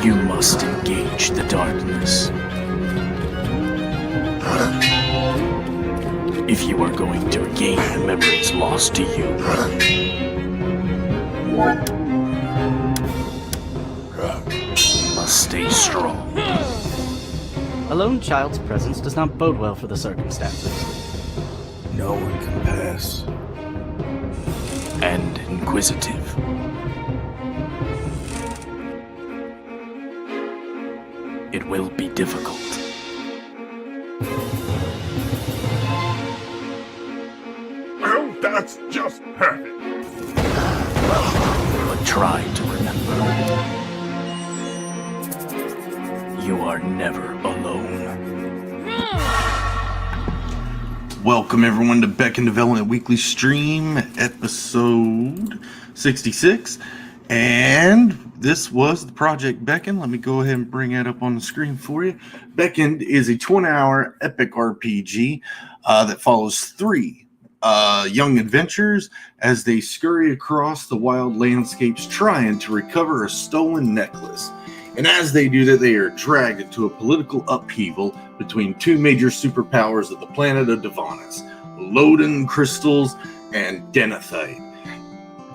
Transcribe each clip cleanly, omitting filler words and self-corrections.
You must engage the darkness. If you are going to regain the memories lost to you. You must stay strong. A lone child's presence does not bode well for the circumstances. No one can pass. And inquisitive. It will be difficult. Well, that's just perfect. But try to remember. You are never alone. Welcome everyone to Beckoned Development Weekly Stream, episode 66. And this was the Project Beckon. Let me go ahead and bring that up on the screen for you. Beckoned is a 20-hour epic RPG that follows three young adventurers as they scurry across the wild landscapes trying to recover a stolen necklace. And as they do that, they are dragged into a political upheaval between two major superpowers of the planet of Devanis, Loden Crystals and Denethite.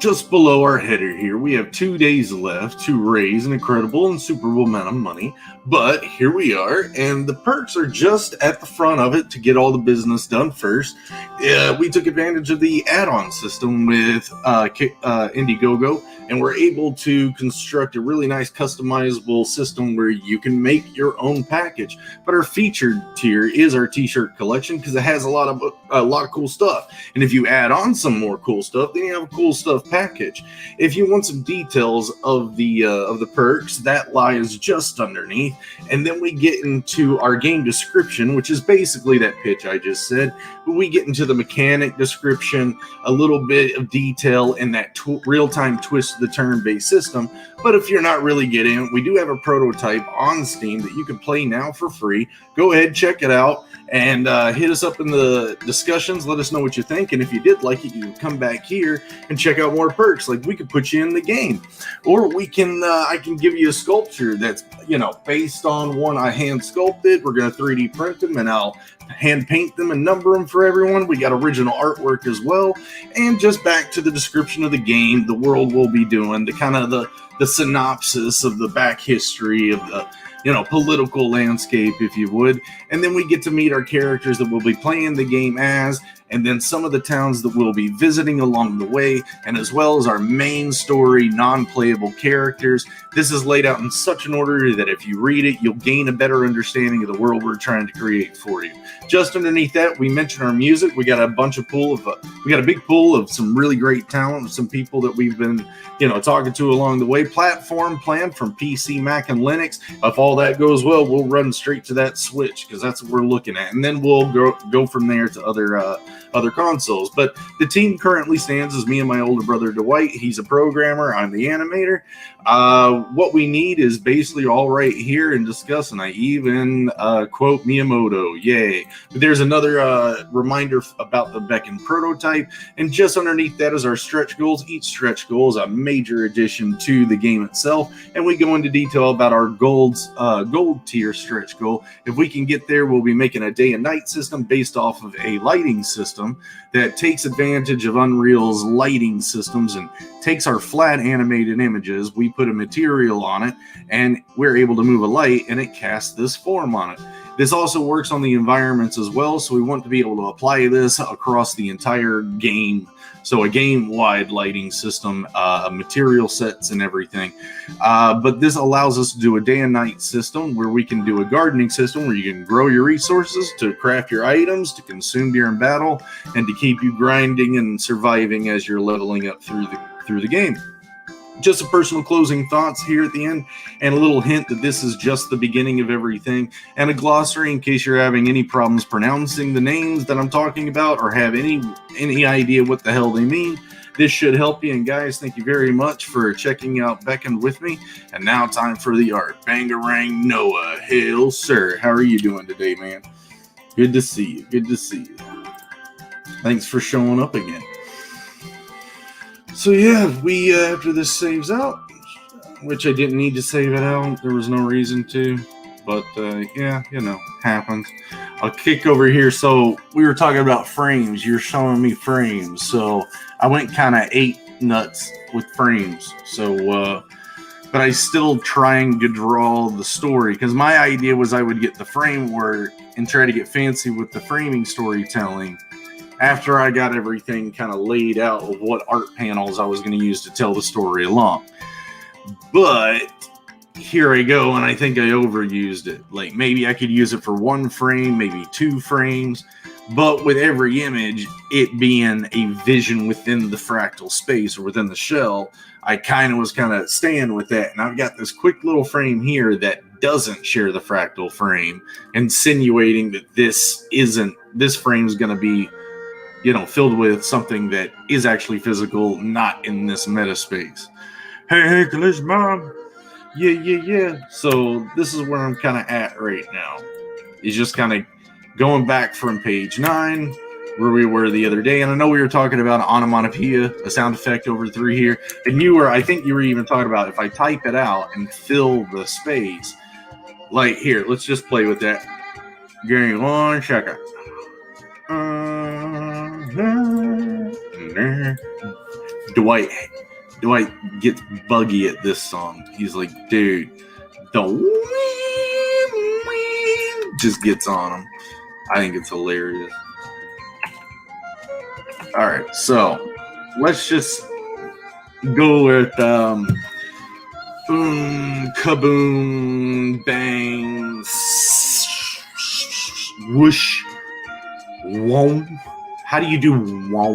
Just below our header here, we have 2 days left to raise an incredible and super amount of money, but here we are, and the perks are just at the front of it to get all the business done first. We took advantage of the add-on system with INDIEGOGO, and we're able to construct a really nice customizable system where you can make your own package. But our featured tier is our t-shirt collection because it has a lot of cool stuff. And if you add on some more cool stuff, then you have a cool stuff package. If you want some details of the perks, that lies just underneath. And then we get into our game description, which is basically that pitch I just said. But we get into the mechanic description, a little bit of detail in that real-time twist of the turn-based system. But if you're not really getting it, we do have a prototype on Steam that you can play now for free. Go ahead, check it out, and hit us up in the discussions. Let us know what you think. And if you did like it, you can come back here and check out more perks. Like we could put you in the game, or we can I can give you a sculpture that's based on one I hand sculpted. We're gonna 3D print them, and I'll hand paint them and number them for everyone. We got original artwork as well. And just back to the description of the game, the world we'll be doing, the kind of the synopsis of the back history of the political landscape, if you would. And then we get to meet our characters that we'll be playing the game as, and then some of the towns that we'll be visiting along the way, and as well as our main story, non-playable characters. This is laid out in such an order that if you read it, you'll gain a better understanding of the world we're trying to create for you. Just underneath that, we mentioned our music. We got a big pool of some really great talent, some people that we've been, talking to along the way. Platform plan from PC, Mac, and Linux. If all that goes well, we'll run straight to that Switch because that's what we're looking at, and then we'll go from there to other consoles. But the team currently stands as me and my older brother Dwight. He's a programmer, I'm the animator. What we need is basically all right here and discuss, and I even quote Miyamoto, yay. But there's another reminder about the Beckon prototype, and just underneath that is our stretch goals. Each stretch goal is a major addition to the game itself, and we go into detail about our gold tier stretch goal. If we can get there, we'll be making a day and night system based off of a lighting system that takes advantage of Unreal's lighting systems and takes our flat animated images. We put a material on it, and we're able to move a light, and it casts this form on it. This also works on the environments as well, so we want to be able to apply this across the entire game. So a game-wide lighting system, material sets and everything. But this allows us to do a day and night system where we can do a gardening system where you can grow your resources, to craft your items, to consume during battle, and to keep you grinding and surviving as you're leveling up through the game. Just a personal closing thoughts here at the end, and a little hint that this is just the beginning of everything, and a glossary in case you're having any problems pronouncing the names that I'm talking about or have any idea what the hell they mean. This should help you. And guys, thank you very much for checking out Beckoned with me. And now time for the art. Bangarang Noah. Hail, sir. How are you doing today, man? Good to see you. Good to see you. Thanks for showing up again. So yeah, we after this saves out, which I didn't need to save it out. There was no reason to. But, yeah, happens. I'll kick over here. So, we were talking about frames. You're showing me frames. So, I went kind of ape nuts with frames. So, but I still trying to draw the story. Because my idea was I would get the framework and try to get fancy with the framing storytelling after I got everything kind of laid out of what art panels I was going to use to tell the story along. But here I go, and I think I overused it. Like, maybe I could use it for 1 frame, maybe 2 frames, but with every image, it being a vision within the fractal space or within the shell, I kind of staying with that. And I've got this quick little frame here that doesn't share the fractal frame, insinuating that this frame is going to be, filled with something that is actually physical, not in this meta space. Hey, English mom. Yeah. So this is where I'm kind of at right now. It's just kind of going back from page 9, where we were the other day. And I know we were talking about onomatopoeia, a sound effect over through here. And I think you were even talking about if I type it out and fill the space. Like here, let's just play with that. Give me 1 second. Dwight gets buggy at this song. He's like, dude, the just gets on him. I think it's hilarious. All right, so let's just go with boom, kaboom, bang, whoosh, whoa. How do you do wow?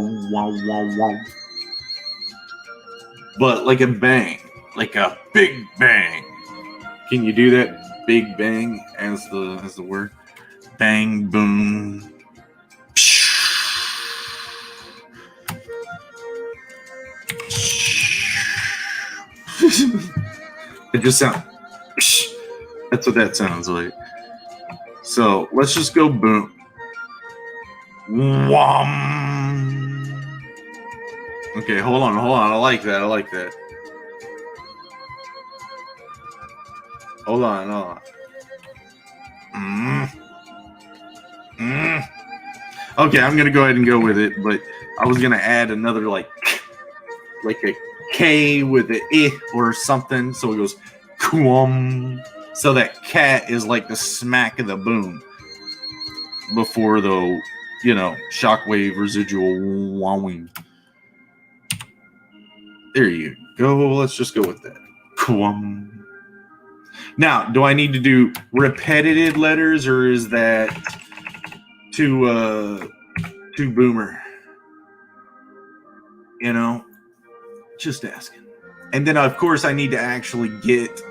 But like a bang, like a big bang. Can you do that? Big bang as the word. Bang, boom. It just sounds. That's what that sounds like. So let's just go boom. Wham. Okay, hold on. I like that. Hold on. Okay, I'm gonna go ahead and go with it, but I was gonna add another like a K with an I or something, so it goes kwum. So that cat is like the smack of the boom before the shockwave residual wowing. There you go. Let's just go with that. Kwum. Now, do I need to do repetitive letters, or is that too boomer? Just asking. And then, of course, I need to actually get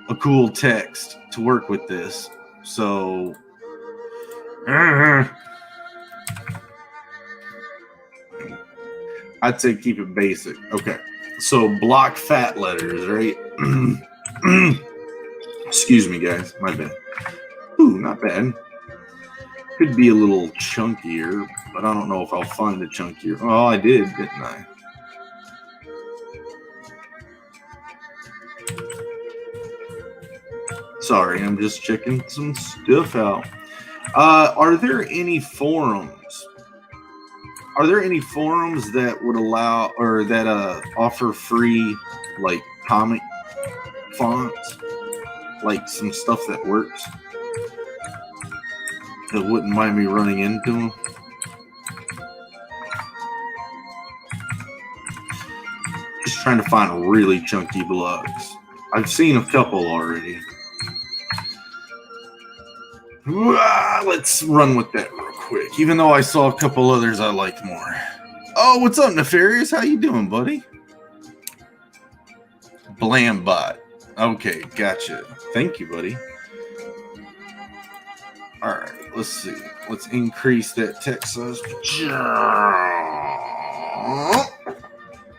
a cool text to work with this. So, I'd say keep it basic. Okay. So, block fat letters, right? Excuse me, guys. My bad. Ooh, not bad. Could be a little chunkier, but I don't know if I'll find a chunkier. Oh, I did, didn't I? Sorry, I'm just checking some stuff out. Are there any forums? Are there any forums that would allow or that offer free like comic fonts? Like some stuff that works? That wouldn't mind me running into them? Just trying to find really chunky blocks. I've seen a couple already. Let's run with that real quick. Even though I saw a couple others I liked more. Oh, what's up, Nefarious? How you doing, buddy? Blambot. Okay, gotcha. Thank you, buddy. All right, let's see. Let's increase that text size.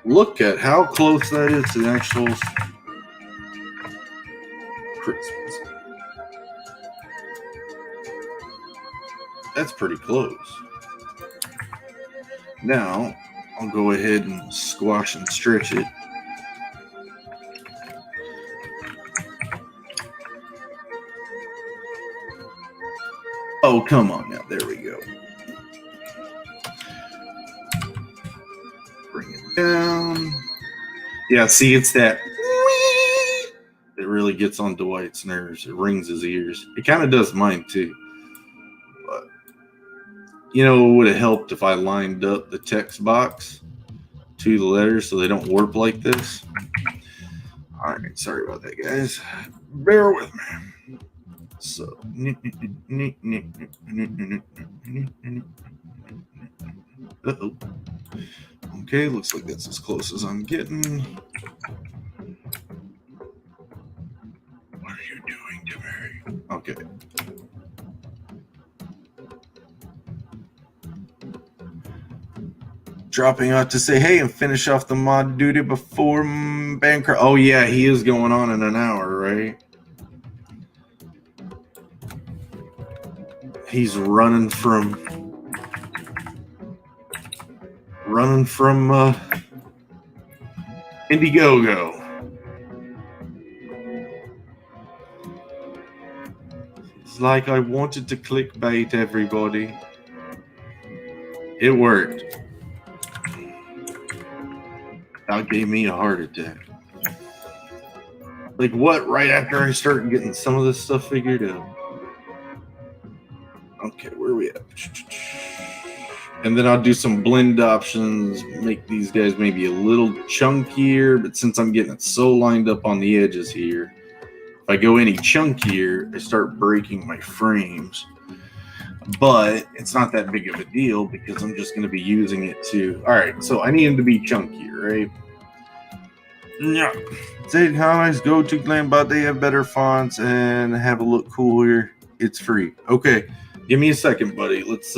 Look at how close that is to the actual Christmas. That's pretty close. Now, I'll go ahead and squash and stretch it. Oh, come on now. There we go. Bring it down. Yeah, see, it's that. It really gets on Dwight's nerves. It rings his ears. It kind of does mine too. But, you know, it would have helped if I lined up the text box to the letters so they don't warp like this. All right, sorry about that, guys. Bear with me. So, uh-oh. Okay, looks like that's as close as I'm getting. What are you doing to me? Okay. Dropping out to say hey and finish off the mod duty before Bancroft. Oh yeah, he is going on in an hour, right? He's running from INDIEGOGO. It's like I wanted to clickbait everybody. It worked. That gave me a heart attack. Like what? Right after I start getting some of this stuff figured out. Okay, where are we at? And then I'll do some blend options, make these guys maybe a little chunkier, but since I'm getting it so lined up on the edges here, if I go any chunkier, I start breaking my frames. But it's not that big of a deal because I'm just going to be using it to... All right, so I need them to be chunkier, right? Yeah. Zade Comics, go to Glam, but they have better fonts and have a look cooler. It's free. Okay, give me a second, buddy. Let's...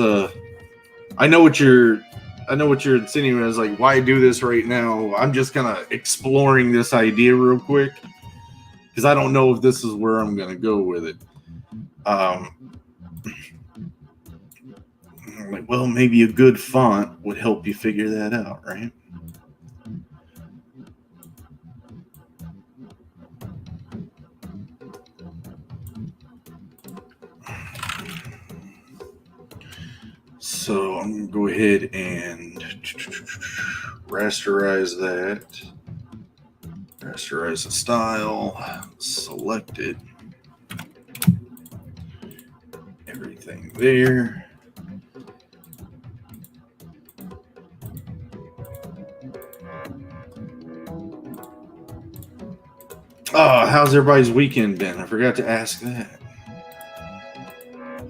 I know what you're insinuating is like, why do this right now? I'm just kind of exploring this idea real quick because I don't know if this is where I'm going to go with it. I'm like, well, maybe a good font would help you figure that out, right? So I'm going to go ahead and rasterize that. Rasterize the style. Select it. Everything there. Oh, how's everybody's weekend been? I forgot to ask that.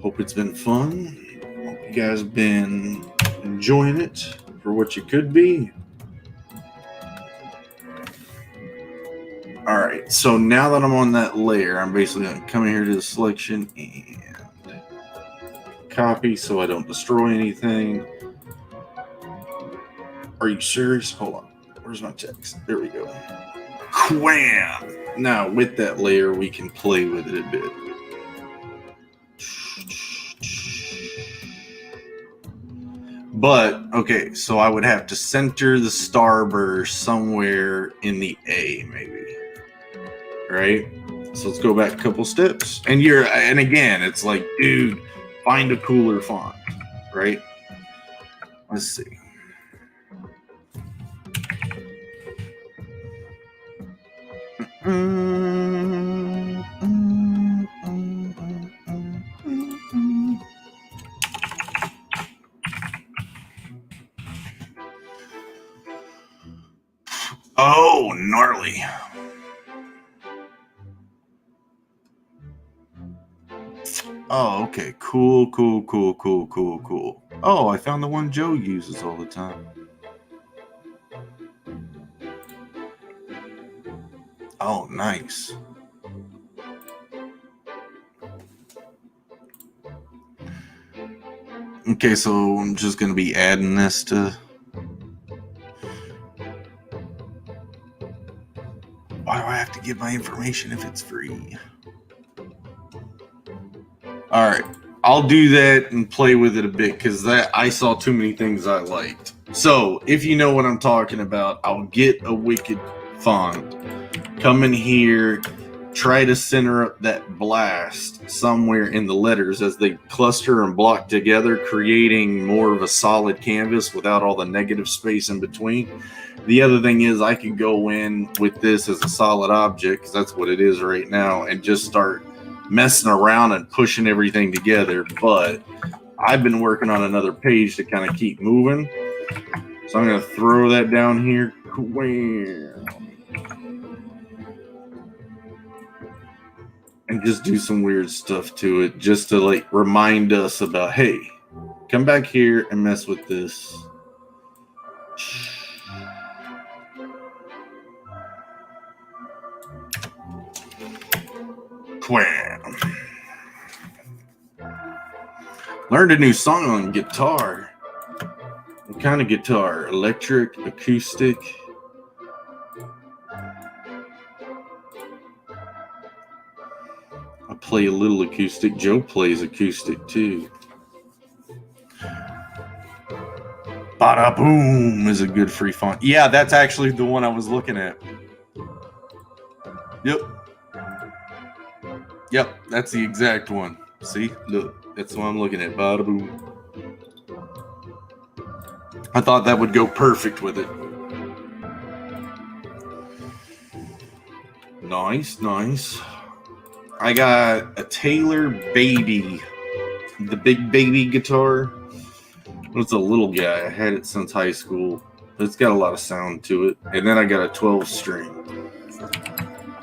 Hope it's been fun. Hope you guys have been enjoying it for what you could be. All right, so now that I'm on that layer, I'm basically going to come here to the selection and copy so I don't destroy anything. Are you serious? Hold on. Where's my text? There we go. Wham! Now, with that layer, we can play with it a bit. But, okay, so I would have to center the starburst somewhere in the A, maybe. Right? So let's go back a couple steps. And again, it's like, dude, find a cooler font, right? Let's see. Oh, gnarly. Oh, okay. Cool. Oh, I found the one Joe uses all the time. Oh, nice. Okay, so I'm just going to be adding this to... Why do I have to give my information if it's free? All right, I'll do that and play with it a bit because I saw too many things I liked. So if you know what I'm talking about, I'll get a wicked font, come in here, try to center up that blast somewhere in the letters as they cluster and block together, creating more of a solid canvas without all the negative space in between. The other thing is I could go in with this as a solid object, because that's what it is right now, and just start messing around and pushing everything together. But I've been working on another page to kind of keep moving. So I'm going to throw that down here. And just do some weird stuff to it, just to like remind us about, hey, come back here and mess with this. Quam. Learned a new song on guitar. What kind of guitar? Electric, acoustic? I play a little acoustic. Joe plays acoustic too. Bada Boom is a good free font. Yeah, that's actually the one I was looking at. Yep, that's the exact one. See, look, that's the one I'm looking at. Bada Boom. I thought that would go perfect with it. Nice, nice. I got a Taylor Baby, the big baby guitar. It's a little guy. I had it since high school. It's got a lot of sound to it. And then I got a 12 string,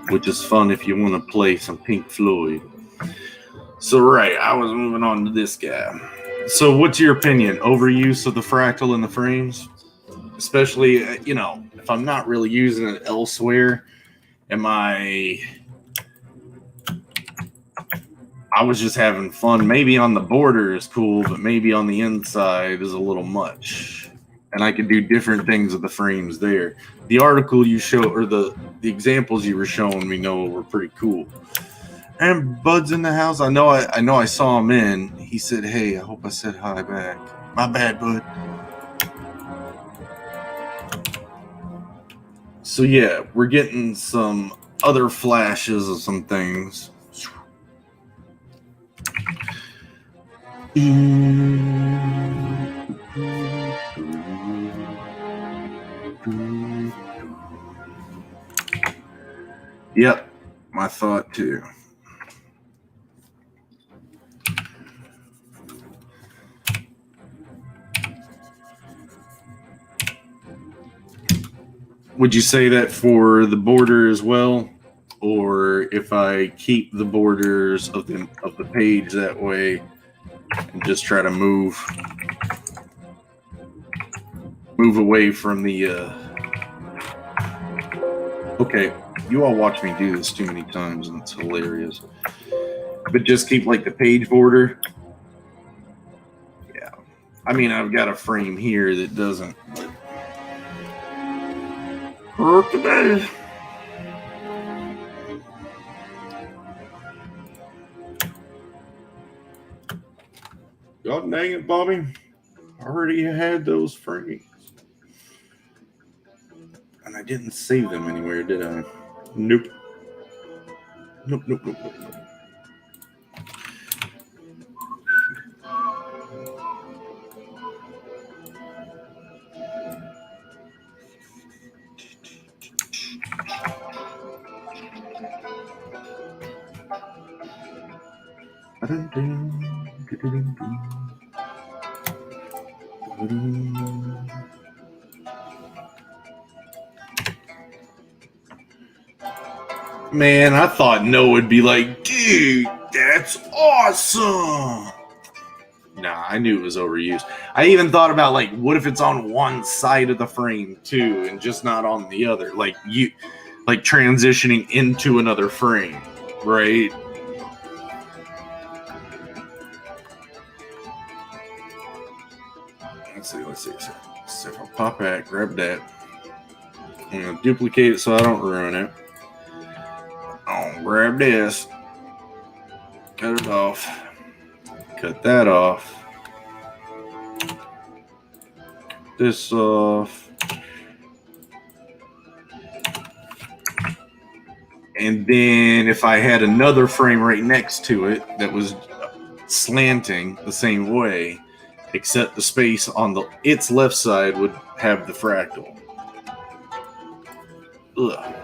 which is fun if you want to play some Pink Floyd. So, right, I was moving on to this guy. So, what's your opinion? Overuse of the fractal in the frames? Especially, you know, if I'm not really using it elsewhere, I was just having fun. Maybe on the border is cool, but maybe on the inside is a little much. And I could do different things with the frames there. The article you show, or the examples you were showing me, Noah, were pretty cool. And Bud's in the house. I know I saw him in. He said, hey, I hope I said hi back. My bad, Bud. So yeah, we're getting some other flashes of some things. Yep, my thought too. Would you say that for the border as well? Or if I keep the borders of the page that way and just try to move away from the okay, you all watch me do this too many times and it's hilarious. But just keep like the page border. Yeah. I mean, I've got a frame here that doesn't hurt today. God dang it, Bobby. I already had those frames. And I didn't save them anywhere, did I? Nope. Nope. Man, I thought Noah would be like, dude, that's awesome. Nah, I knew it was overused. I even thought about like, what if it's on one side of the frame too, and just not on the other? Like transitioning into another frame, right? Let's see. So if I pop that, grab that. I'm gonna duplicate it so I don't ruin it. I'll grab this. Cut it off. Cut that off. This off. And then if I had another frame right next to it that was slanting the same way, except the space on its left side would have the fractal. Ugh.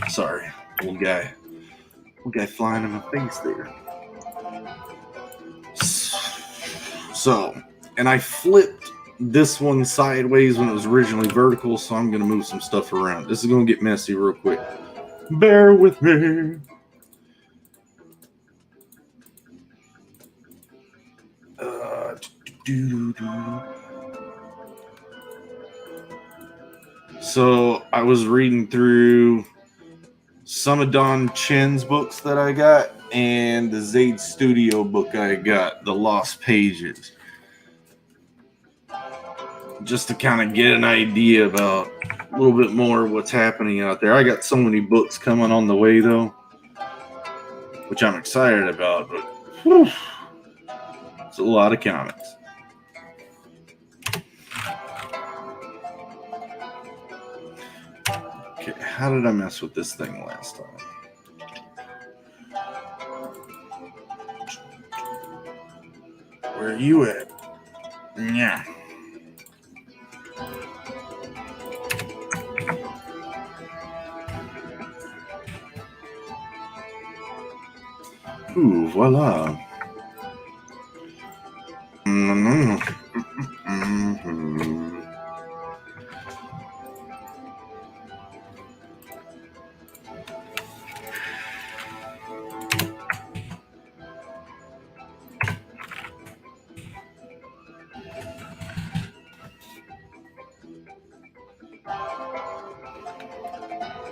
Sorry, little guy flying in my face there. So, and I flipped this one sideways when it was originally vertical, so I'm gonna move some stuff around. This is gonna get messy real quick. Bear with me. So I was reading through some of Don Chen's books that I got and the Zade Studio book I got, The Lost Pages, just to kind of get an idea about a little bit more what's happening out there. I got so many books coming on the way though, which I'm excited about, but whew, it's a lot of comics. Okay, how did I mess with this thing last time? Where are you at? Yeah. Ooh, voila.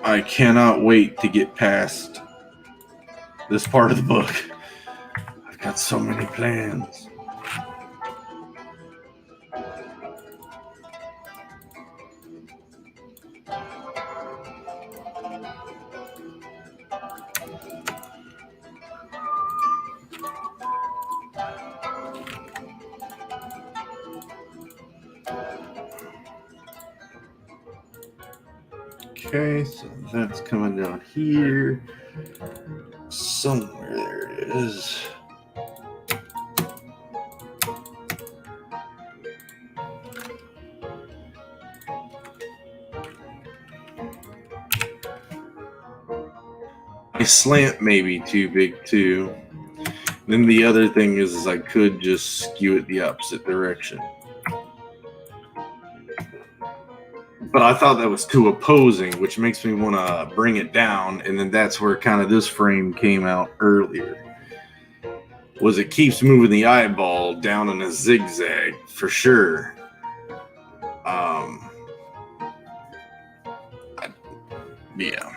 I cannot wait to get past this part of the book. I've got so many plans. Okay, so that's coming down here. Somewhere there it is. My slant may be too big too. Then the other thing is I could just skew it the opposite direction. But I thought that was too opposing, which makes me want to bring it down. And then that's where kind of this frame came out earlier. Was it keeps moving the eyeball down in a zigzag for sure. Yeah.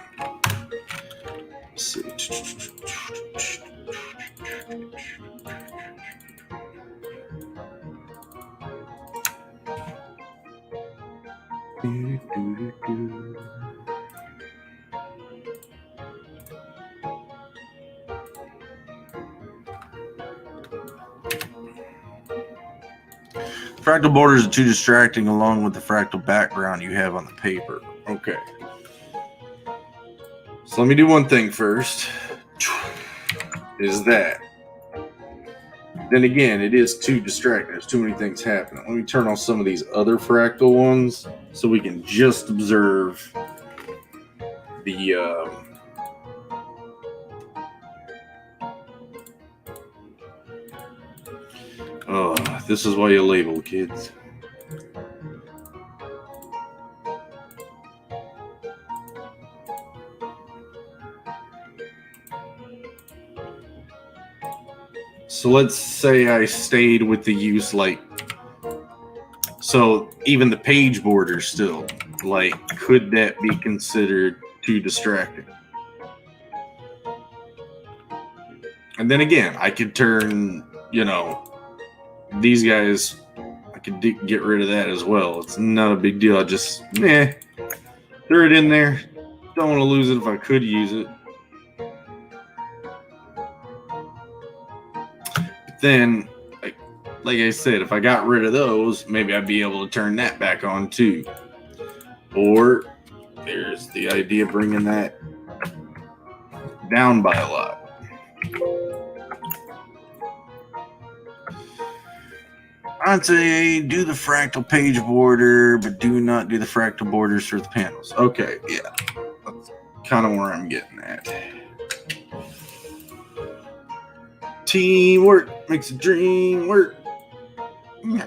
Let's see. Fractal borders are too distracting along with the fractal background you have on the paper. Okay. So let me do one thing first. Is that. Then again, it is too distracting. There's too many things happening. Let me turn off some of these other fractal ones so we can just observe the oh, this is why you label, kids. So let's say I stayed with the use like, so even the page border still, like, could that be considered too distracting? And then again, I could turn, these guys, I could get rid of that as well. It's not a big deal. I just, throw it in there. Don't want to lose it if I could use it. Then, like I said, if I got rid of those, maybe I'd be able to turn that back on too. Or there's the idea of bringing that down by a lot. I'd say do the fractal page border, but do not do the fractal borders for the panels. Okay, yeah. That's kind of where I'm getting at. Teamwork makes a dream work. I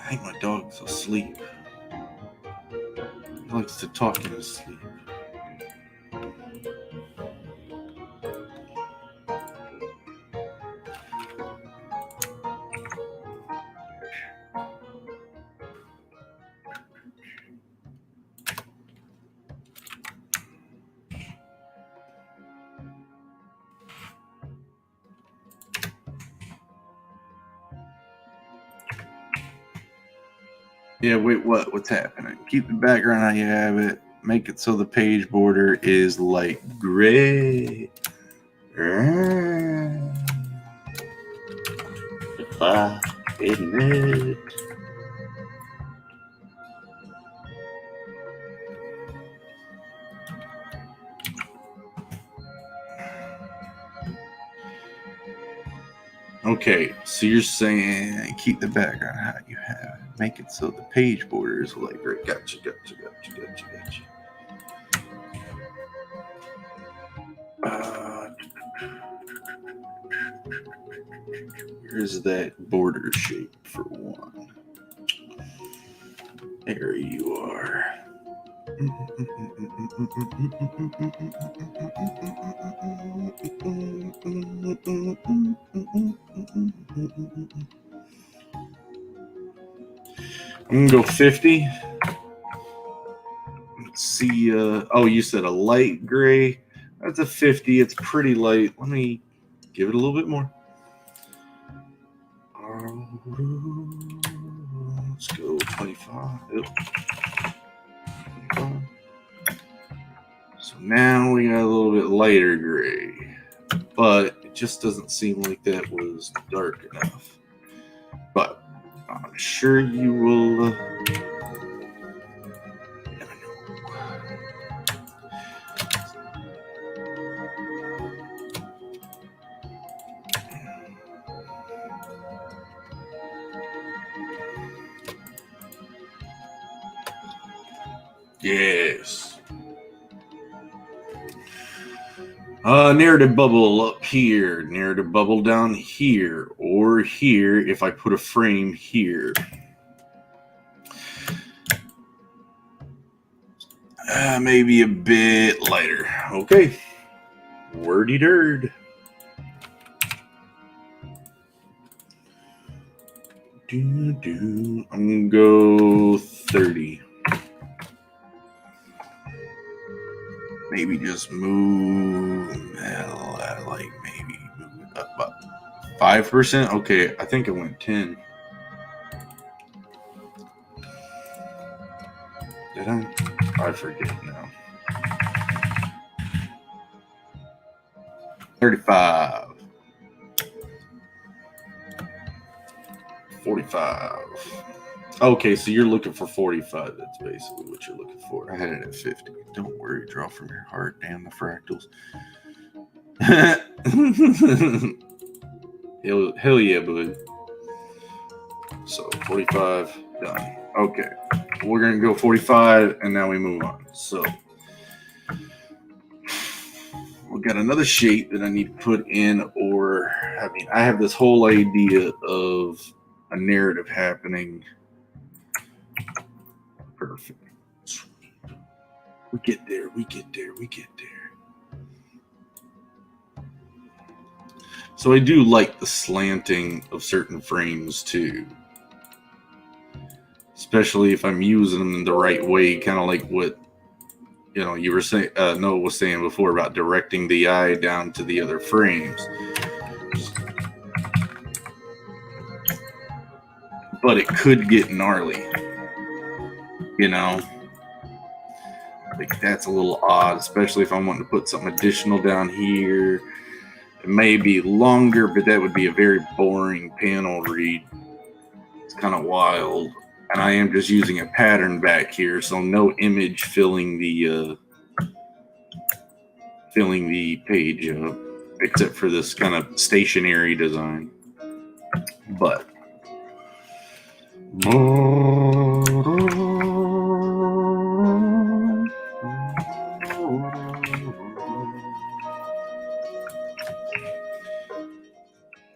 think my dog's asleep. He likes to talk in his sleep. Yeah, wait, what? What's happening? Keep the background how you have it. Make it so the page border is light gray. Isn't it? Okay, so you're saying keep the background how you have it. Make it so the page border is light gray. Gotcha. Here's that border shape for one. There you are. I'm gonna go 50. Let's see. Oh, you said a light gray. That's a 50. It's pretty light. Let me give it a little bit more. Let's go 25. So now we got a little bit lighter gray, but it just doesn't seem like that was dark enough. But I'm sure you will never know. Yes. Narrative bubble up here, narrative bubble down here, or here if I put a frame here. Maybe a bit lighter. Okay. Wordy dird. I'm gonna go 30. Maybe just move like maybe move it up about 5%. Okay, I think it went 10. Did I? I forget now. 35. 45. Okay, so you're looking for 45. That's basically what you're looking for. I had it at 50. Don't worry, draw from your heart. Damn the fractals. hell yeah, bud. So 45, done. Okay, we're gonna go 45, and now we move on. So we got another shape that I need to put in, or I have this whole idea of a narrative happening. Perfect. We get there. So I do like the slanting of certain frames too. Especially if I'm using them in the right way, kind of like what you were saying, Noah was saying before about directing the eye down to the other frames. But it could get gnarly. Like that's a little odd, especially if I'm wanting to put something additional down here. It may be longer, but that would be a very boring panel read. It's kind of wild. And I am just using a pattern back here, so no image filling the filling the page up, except for this kind of stationary design. But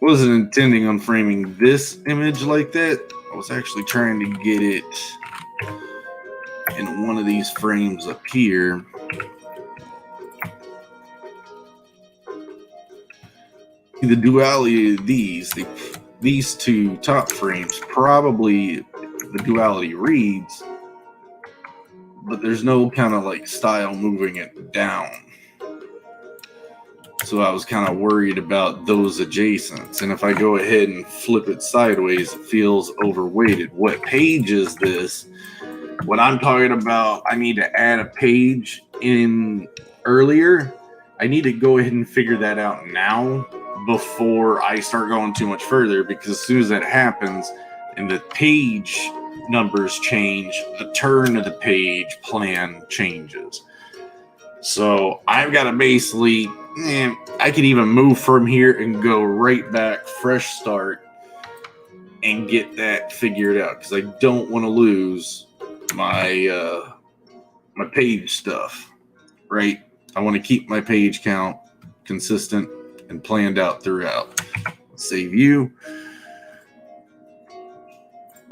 wasn't intending on framing this image like that. I was actually trying to get it in one of these frames up here. The duality of these two top frames, probably the duality reads, but there's no kind of like style moving it down. So I was kind of worried about those adjacents. And if I go ahead and flip it sideways, it feels overweighted. What page is this? What I'm talking about, I need to add a page in earlier. I need to go ahead and figure that out now before I start going too much further, because as soon as that happens and the page numbers change, the turn of the page plan changes. So I've got to basically, I could even move from here and go right back, fresh start, and get that figured out, because I don't want to lose my my page stuff, right? I want to keep my page count consistent and planned out throughout. Save you.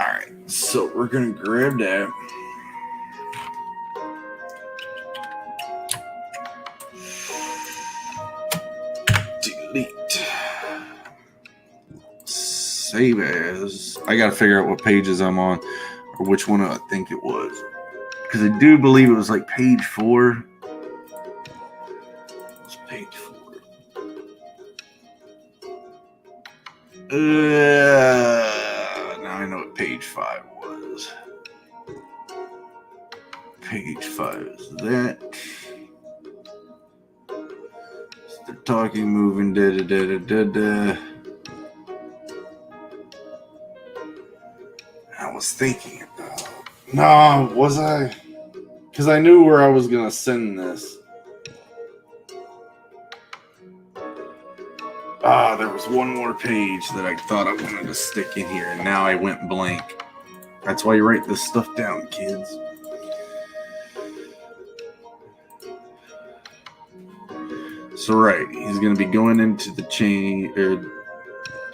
All right, so we're gonna grab that. Delete. Save as. I gotta figure out what pages I'm on, or which one I think it was, because I do believe it was like page 4. It's page 4. Now I know what page 5 was. Page 5 is that. Start talking, moving, da da da da da. I was thinking about. No, was I? Because I knew where I was gonna send this. There was one more page that I thought I wanted to stick in here, and now I went blank. That's why you write this stuff down, kids. So, right, he's going to be going into the chain, dealing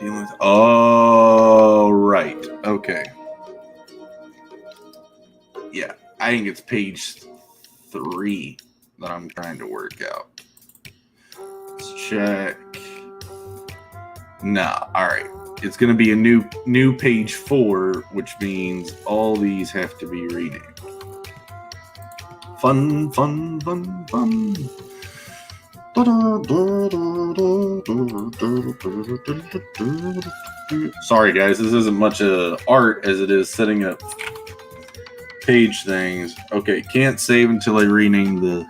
with, oh, right, okay. Yeah, I think it's page 3 that I'm trying to work out. Let's check. Nah, all right. It's going to be a new page 4, which means all these have to be reading. Fun, fun, fun, fun. Sorry, guys. This isn't much art as it is setting up page things. Okay, can't save until I rename the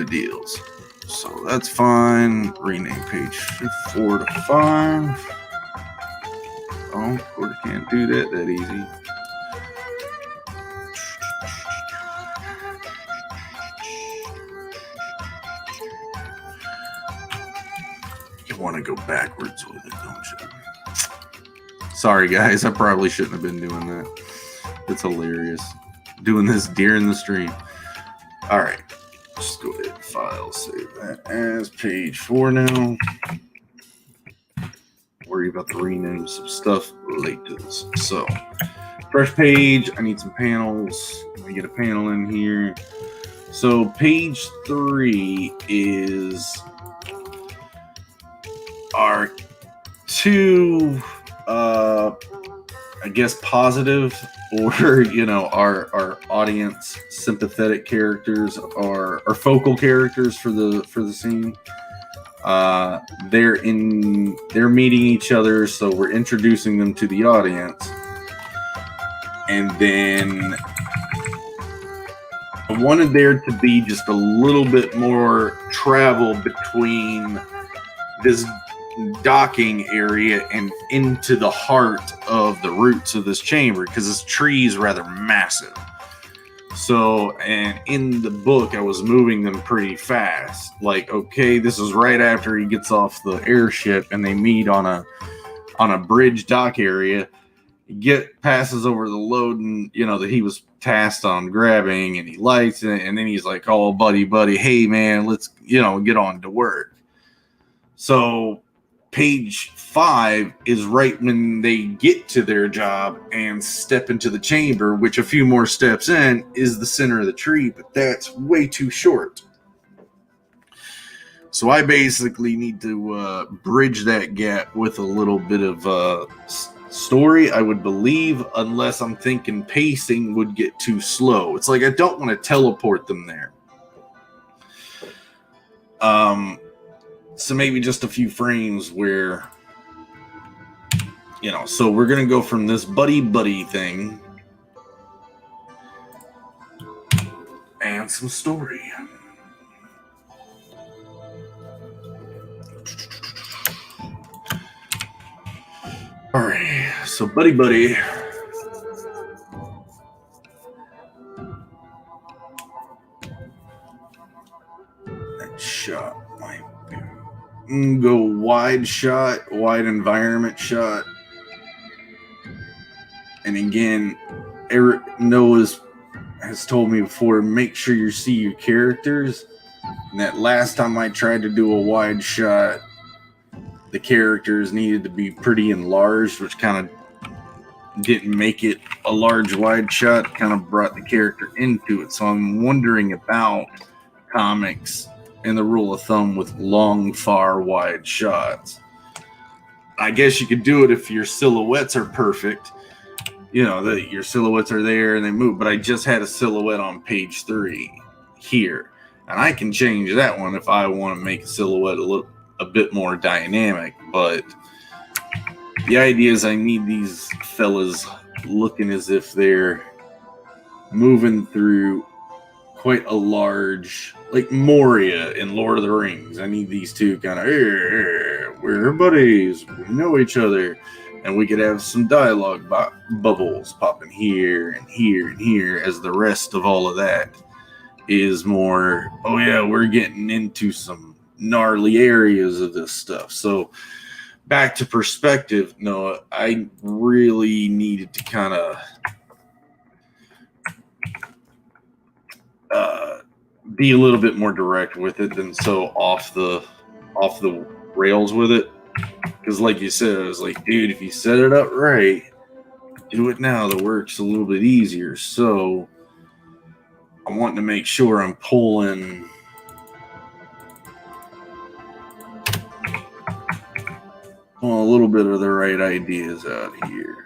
deals. So that's fine. Rename page 4 to 5. Oh, of course, can't do that easy. You want to go backwards with it, don't you? Sorry, guys. I probably shouldn't have been doing that. It's hilarious. Doing this during the stream. All right. Just go ahead, file, save that as page 4 now. Worry about the rename some stuff later. So, fresh page. I need some panels. Let me get a panel in here. So, page 3 is our 2, I guess, positive, or our audience sympathetic characters, are focal characters for the scene. They're meeting each other, so we're introducing them to the audience, and then I wanted there to be just a little bit more travel between this docking area and into the heart of the roots of this chamber, because this tree is rather massive. So, and in the book, I was moving them pretty fast. Like, okay, this is right after he gets off the airship and they meet on a bridge dock area. Passes over the load, and that he was tasked on grabbing, and he lights it, and then he's like, "Oh, buddy, hey man, let's get on to work." So page 5 is right when they get to their job and step into the chamber, which a few more steps in is the center of the tree, but that's way too short. So I basically need to bridge that gap with a little bit of story, I would believe, unless I'm thinking pacing would get too slow. It's like I don't want to teleport them there. So maybe just a few frames where, so we're going to go from this buddy thing and some story. All right, so buddy. That shot might go wide shot, wide environment shot. And again, Eric Noah's has told me before, make sure you see your characters. And that last time I tried to do a wide shot, the characters needed to be pretty enlarged, which kind of didn't make it a large wide shot, kind of brought the character into it. So I'm wondering about comics and the rule of thumb with long, far, wide shots. I guess you could do it if your silhouettes are perfect. Your silhouettes are there and they move, but I just had a silhouette on page 3 here, and I can change that one if I want to make a silhouette a bit more dynamic. But the idea is I need these fellas looking as if they're moving through quite a large, like Moria in Lord of the Rings. I need these two kind of, we're buddies, we know each other, and we could have some dialogue bubbles popping here and here and here, as the rest of all of that is more, oh yeah, we're getting into some gnarly areas of this stuff. So back to perspective, Noah, I really needed to kind of be a little bit more direct with it than so off the rails with it. Because like you said, I was like, dude, if you set it up right, do it now, the work's a little bit easier. So I'm wanting to make sure I'm pulling a little bit of the right ideas out here.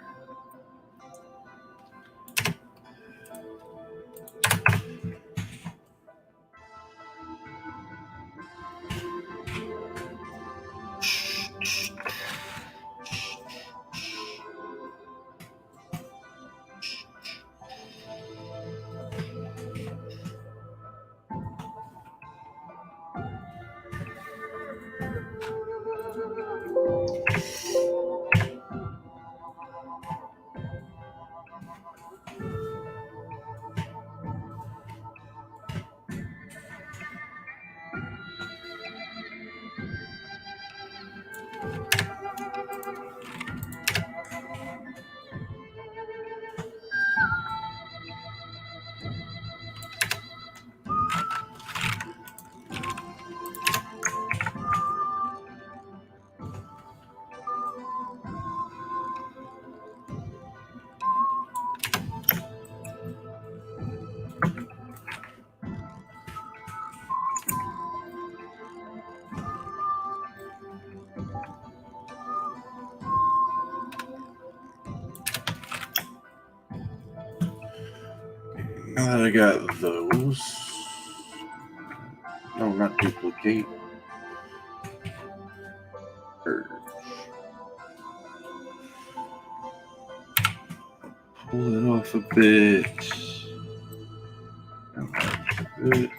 Now that I got those, no, not duplicate. Purge. Pull it off a bit. A bit.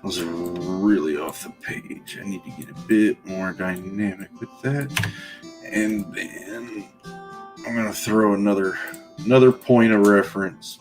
was really off the page. I need to get a bit more dynamic with that. And then I'm going to throw another point of reference.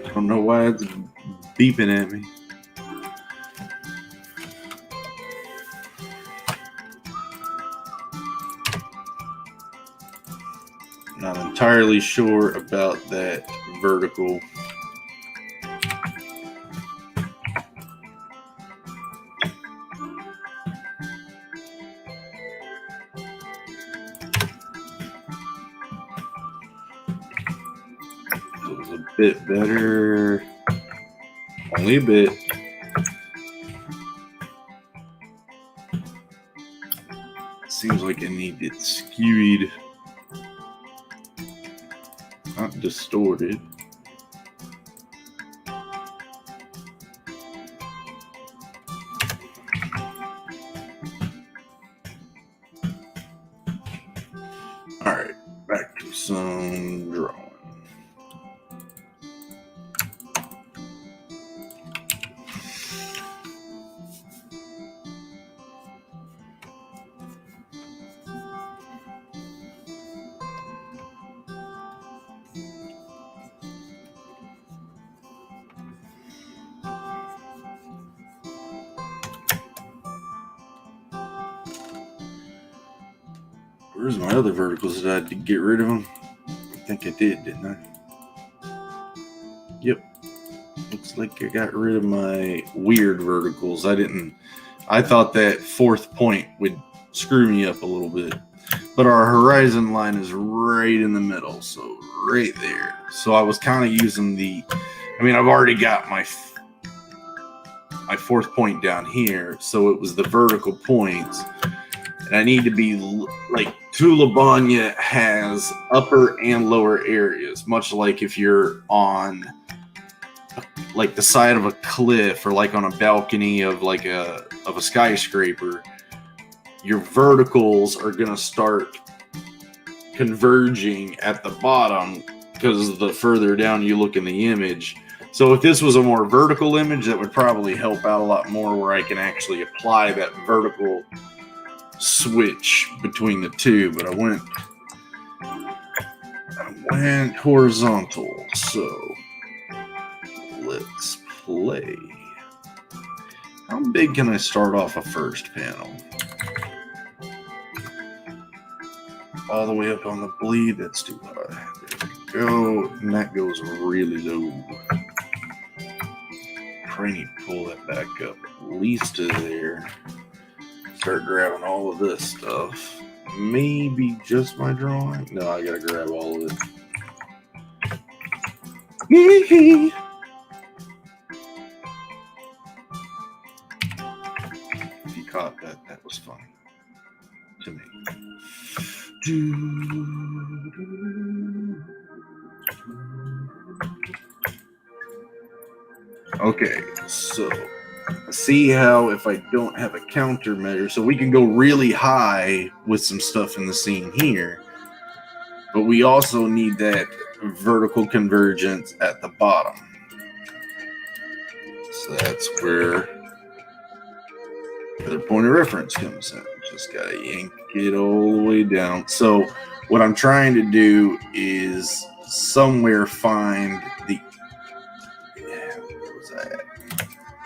I don't know why it's beeping at me. Not entirely sure about that vertical. It was a bit better. Only a bit. Seems like I need it skewed. Not distorted. Alright, back to some drawing. Where's my other verticals? Did I have to get rid of them? I think I did, didn't I? Yep. Looks like I got rid of my weird verticals. I thought that fourth point would screw me up a little bit. But our horizon line is right in the middle, so right there. So I was kind of using I've already got my fourth point down here, so it was the vertical points. And I need to be like Tulabanya has upper and lower areas, much like if you're on like the side of a cliff or like on a balcony of a skyscraper. Your verticals are going to start converging at the bottom because the further down you look in the image. So if this was a more vertical image, that would probably help out a lot more, where I can actually apply that vertical switch between the two. But I went horizontal. So let's play. How big can I start off a first panel? All the way up on the bleed, that's too high. There we go. And that goes really low. Probably need to pull that back up at least to there. Start grabbing all of this stuff. Maybe just my drawing? No, I gotta grab all of it. If you caught that, that was funny to me. Okay, so see how if I don't have a countermeasure, so we can go really high with some stuff in the scene here, but we also need that vertical convergence at the bottom. So that's where the point of reference comes in. Just gotta yank it all the way down. So what I'm trying to do is somewhere find the, where was I at?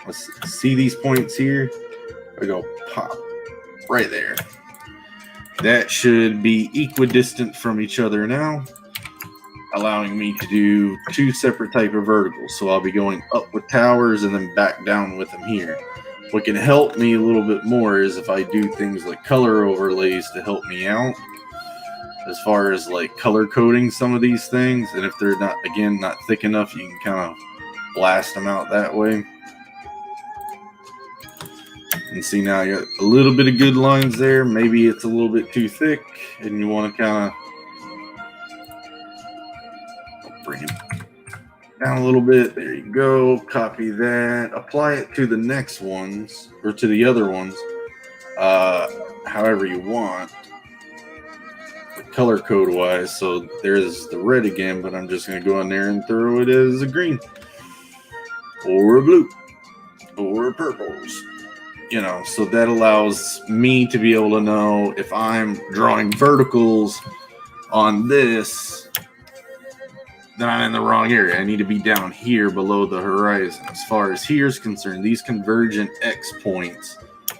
Let's see these points here. I go pop right there. That should be equidistant from each other now, allowing me to do two separate type of verticals. So I'll be going up with towers and then back down with them here. What can help me a little bit more is if I do things like color overlays to help me out as far as like color coding some of these things. And if they're not thick enough, you can kind of blast them out that way. And see, now you got a little bit of good lines there. Maybe it's a little bit too thick and you want to kind of bring it down a little bit. There you go. Copy that. Apply it to the next ones, or to the other ones, however you want. Color code wise, so there's the red again, but I'm just going to go in there and throw it as a green or a blue or purples. You know, so that allows me to be able to know if I'm drawing verticals on this, then I'm in the wrong area. I need to be down here below the horizon. As far as here's concerned, these convergent X points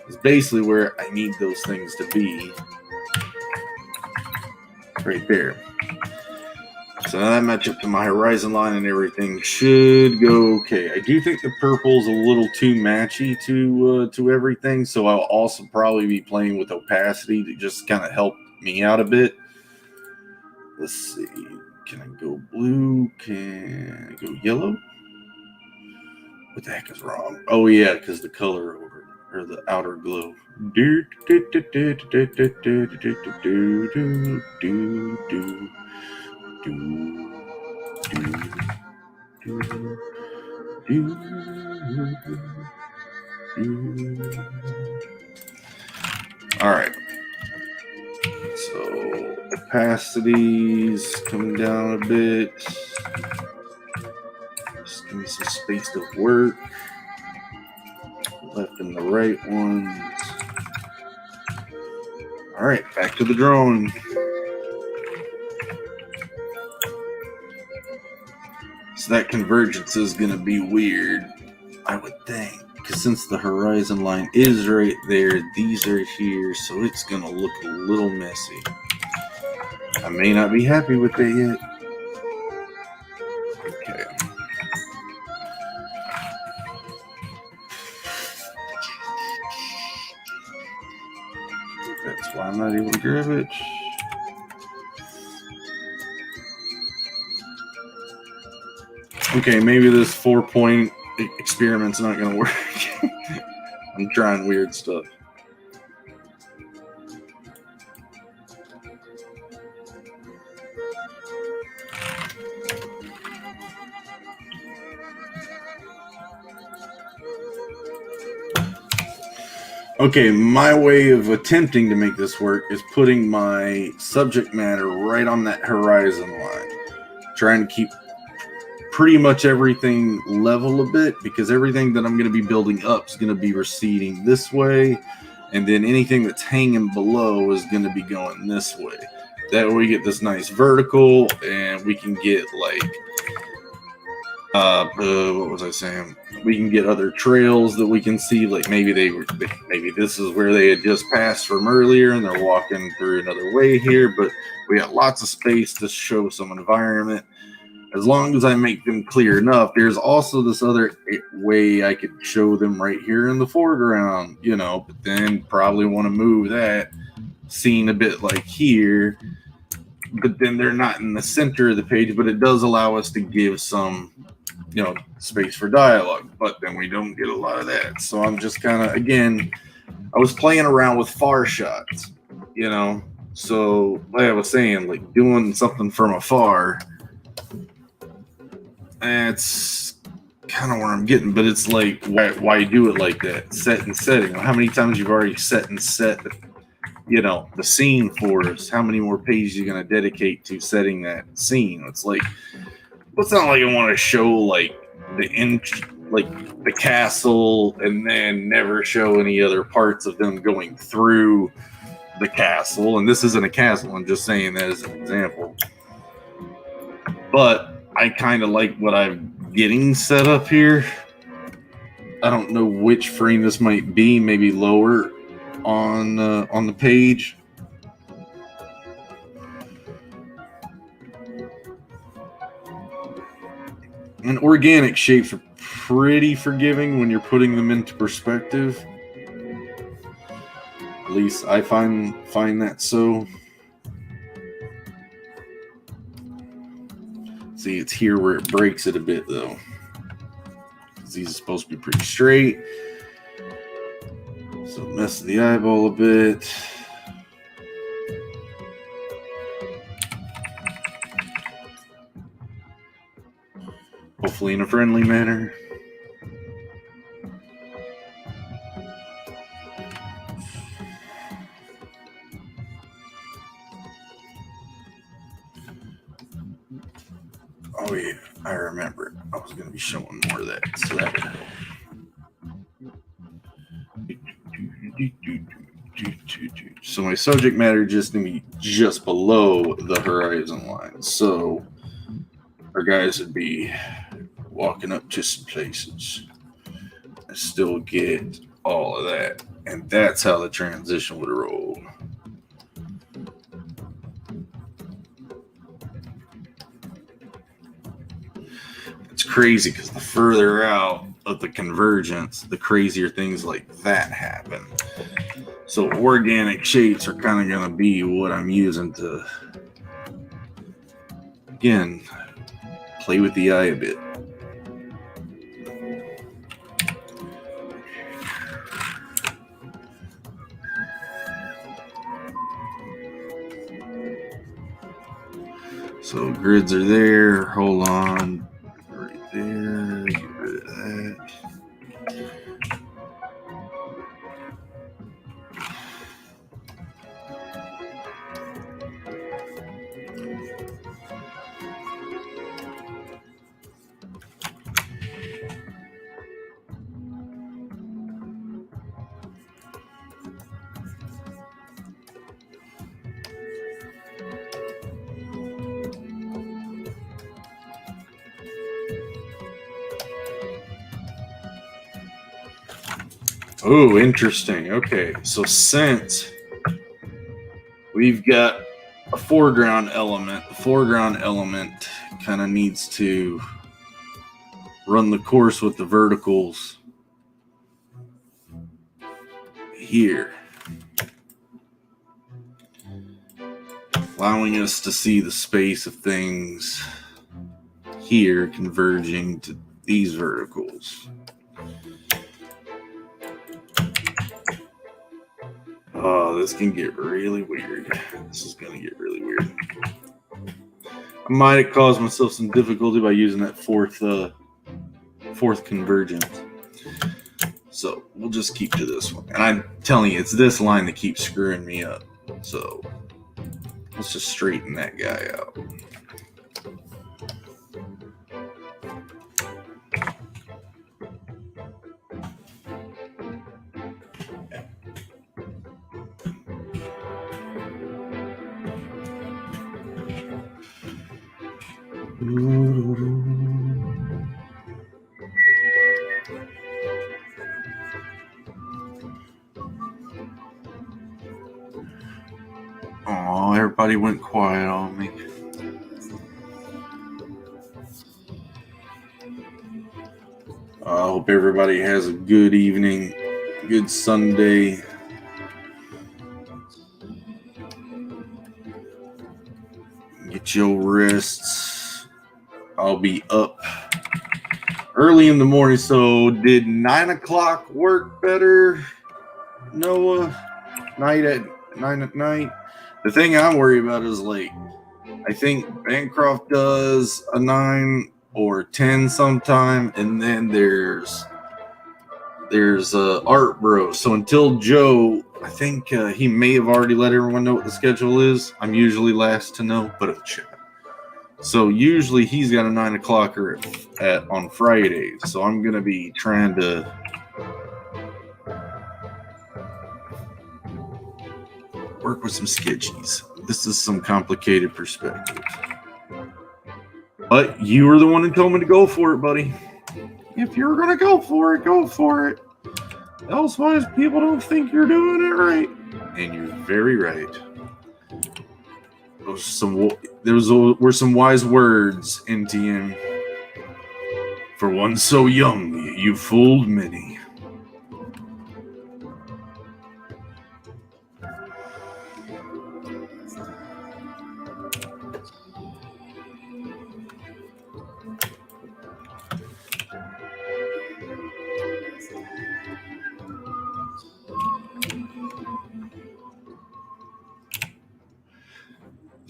is basically where I need those things to be. Right there. So now that match up to my horizon line and everything should go okay. I do think the purple's a little too matchy to everything, so I'll also probably be playing with opacity to just kind of help me out a bit. Let's see. Can I go blue? Can I go yellow? What the heck is wrong? Oh yeah, because the color over, or the outer glow. All right. So opacity's coming down a bit. Just give me some space to work. Left and the right ones. All right, back to the drawing. So that convergence is going to be weird, I would think, because since the horizon line is right there, these are here, so it's going to look a little messy. I may not be happy with that yet. Okay. That's why I'm not able to grab it. Okay, maybe this 4-point experiment's not going to work. I'm trying weird stuff. Okay, my way of attempting to make this work is putting my subject matter right on that horizon line. Trying to keep pretty much everything level a bit, because everything that I'm going to be building up is going to be receding this way, and then anything that's hanging below is going to be going this way. That way we get this nice vertical, and we can get like what was I saying? We can get other trails that we can see, like maybe maybe this is where they had just passed from earlier and they're walking through another way here, but we got lots of space to show some environment. As long as I make them clear enough. There's also this other way I could show them right here in the foreground, you know, but then probably want to move that scene a bit like here, but then they're not in the center of the page, but it does allow us to give some, you know, space for dialogue, but then we don't get a lot of that. So I'm just kind of, again, I was playing around with far shots, you know, so like I was saying, like doing something from afar, that's kind of where I'm getting, but it's like, why do it like that? Set and setting. How many times you've already set and set, you know, the scene for us? How many more pages are you going to dedicate to setting that scene? It's like, well, it's not like I want to show like the castle and then never show any other parts of them going through the castle. And this isn't a castle. I'm just saying that as an example. But I kind of like what I'm getting set up here. I don't know which frame this might be. Maybe lower on the page. And organic shapes are pretty forgiving when you're putting them into perspective. At least I find that so. See, it's here where it breaks it a bit, though. because these are supposed to be pretty straight. So mess the eyeball a bit. Hopefully in a friendly manner. Oh yeah, I remember. I was going to be showing more of that. So that would help. So my subject matter just need to be just below the horizon line. So our guys would be walking up to some places and still get all of that. And that's how the transition would roll. It's crazy because the further out of the convergence, the crazier things like that happen. So organic shapes are kind of going to be what I'm using to, again, play with the eye a bit. So grids are there. Hold on. Right there. Get rid of that. Oh, interesting. Okay, so since we've got a foreground element, the foreground element kind of needs to run the course with the verticals here, allowing us to see the space of things here converging to these verticals. Oh, this can get really weird. This is going to get really weird. I might have caused myself some difficulty by using that fourth convergence. So we'll just keep to this one. And I'm telling you, it's this line that keeps screwing me up. So let's just straighten that guy out. Oh, everybody went quiet on me. I hope everybody has a good evening, good Sunday. Get your rests. I'll be up early in the morning. So did 9 o'clock work better, Noah? 9 at night? The thing I worry about is, like, I think Bancroft does a 9 or 10 sometime, and then there's Art Bro. So until Joe, I think he may have already let everyone know what the schedule is. I'm usually last to know, but I'll check. So usually he's got a 9 o'clocker on Fridays. So I'm gonna be trying to work with some sketchies. This is some complicated perspective. But you were the one who told me to go for it, buddy. If you're going to go for it, go for it. Elsewise, people don't think you're doing it right. And you're very right. Those were some wise words, NTM. For one so young, you fooled many.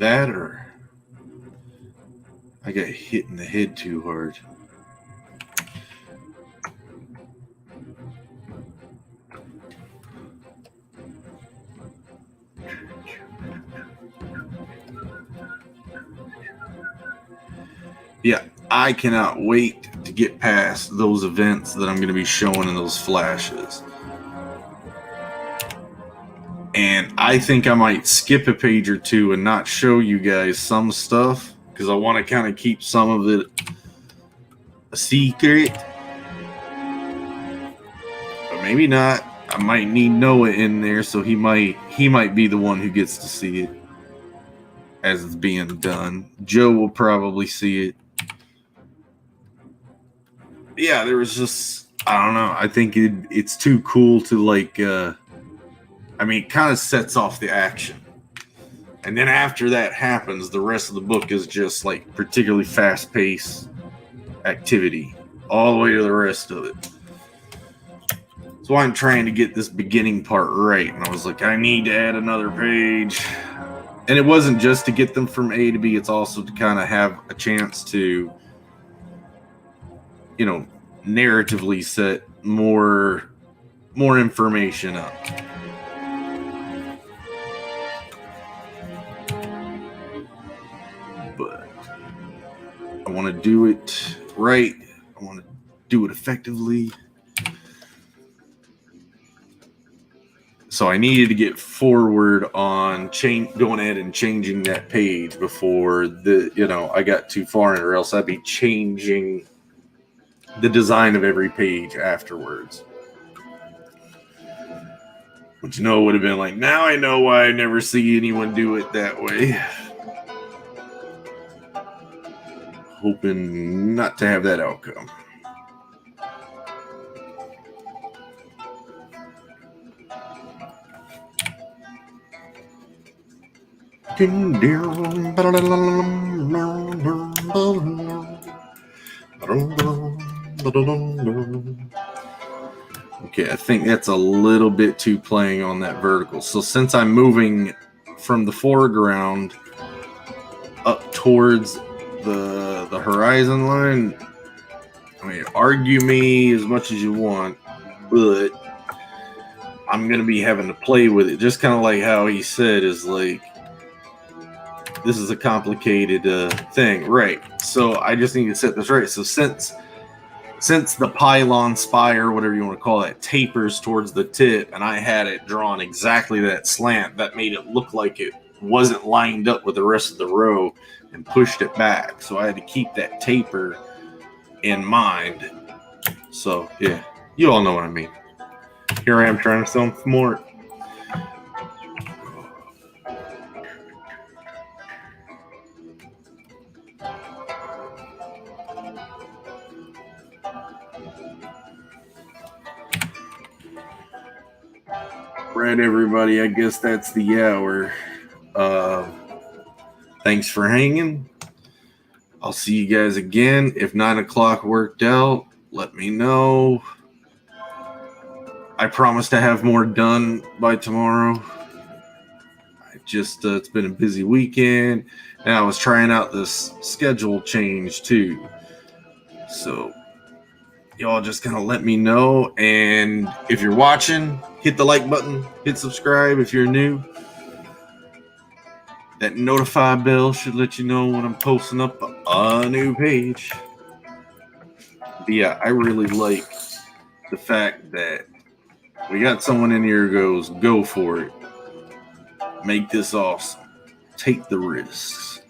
That or I got hit in the head too hard. Yeah, I cannot wait to get past those events that I'm going to be showing in those flashes. And I think I might skip a page or two and not show you guys some stuff because I want to kind of keep some of it a secret. But maybe not. I might need Noah in there, so he might be the one who gets to see it as it's being done. Joe will probably see it. Yeah, there was just, I don't know. I think it's too cool to like, I mean, it kind of sets off the action. And then after that happens, the rest of the book is just like particularly fast-paced activity all the way to the rest of it. That's why I'm trying to get this beginning part right. And I was like, I need to add another page. And it wasn't just to get them from A to B. It's also to kind of have a chance to, you know, narratively set more information up. But I want to do it right. I want to do it effectively. So I needed to get forward on going ahead and changing that page before I got too far in, or else I'd be changing the design of every page afterwards. Which would have been like, now I know why I never see anyone do it that way. Hoping not to have that outcome. Okay, I think that's a little bit too playing on that vertical. So since I'm moving from the foreground up towards the horizon line, I mean, argue me as much as you want, but I'm going to be having to play with it. Just kind of like how he said is like, this is a complicated thing. Right. So I just need to set this right. So since the pylon spire, whatever you want to call it, tapers towards the tip, and I had it drawn exactly that slant, that made it look like it wasn't lined up with the rest of the row and pushed it back. So I had to keep that taper in mind. So, yeah, you all know what I mean. Here I am trying to sound smart. Right, everybody, I guess that's the hour. Thanks for hanging. I'll see you guys again. If 9 o'clock worked out, let me know. I promise to have more done by tomorrow. It's been a busy weekend, and I was trying out this schedule change too. So y'all just kind of let me know. And if you're watching, hit the like button, hit subscribe if you're new. That notify bell should let you know when I'm posting up a new page. But yeah, I really like the fact that we got someone in here who goes, go for it. Make this awesome. Take the risks.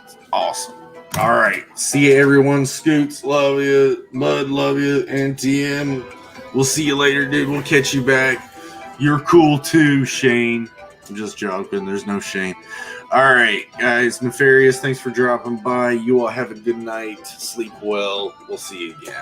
It's awesome. All right. See you, everyone. Scoots, love you. Bud, love you. NTM, we'll see you later, dude. We'll catch you back. You're cool too, Shane. I'm just joking. There's no Shane. All right, guys. Nefarious, thanks for dropping by. You all have a good night. Sleep well. We'll see you again.